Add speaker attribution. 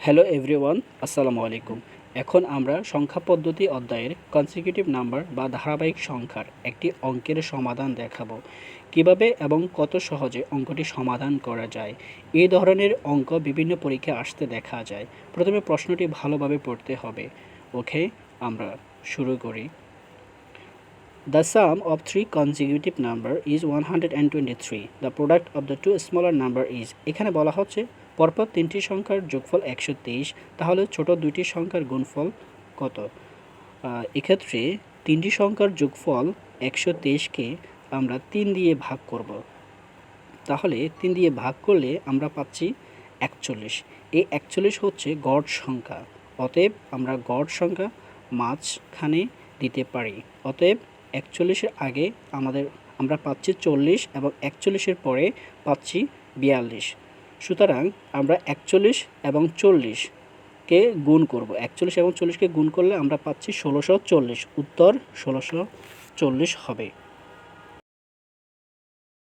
Speaker 1: Hello everyone, আসসালামু আলাইকুম। এখন আমরা সংখ্যা পদ্ধতি অধ্যায়ের কনসিকিউটিভ নাম্বার বা ধারাবাহিক সংখ্যার একটি অঙ্কের সমাধান দেখাবো। কিভাবে এবং কত সহজে অঙ্কটি সমাধান করা যায়। এই ধরনের অঙ্ক বিভিন্ন পরীক্ষায় আসতে দেখা যায়। প্রথমে প্রশ্নটি ভালোভাবে পড়তে হবে। ওকে, আমরা শুরু করি। The sum of three consecutive number is 123. The product of the two smaller number is এখানে বলা হচ্ছে পরপর তিনটি সংখ্যার যোগফল 123, তাহলে ছোট দুইটি সংখ্যার গুণফল কত? এক্ষেত্রে তিনটি সংখ্যার যোগফল 123কে আমরা 3 দিয়ে ভাগ করব। তাহলে 3 দিয়ে ভাগ করলে আমরা পাচ্ছি 41। এই 41 হচ্ছে গড় সংখ্যা, অতএব আমরা গড় সংখ্যা মাঝখানে দিতে পারি। অতএব 41-এর আগে আমরা পাচ্ছি 40 এবং 41-এর পরে পাচ্ছি 42। সুতরাং আমরা 41 এবং 40-কে গুণ করব। 41 এবং 40-কে গুণ করলে আমরা পাচ্ছি 1640। উত্তর 1640 হবে।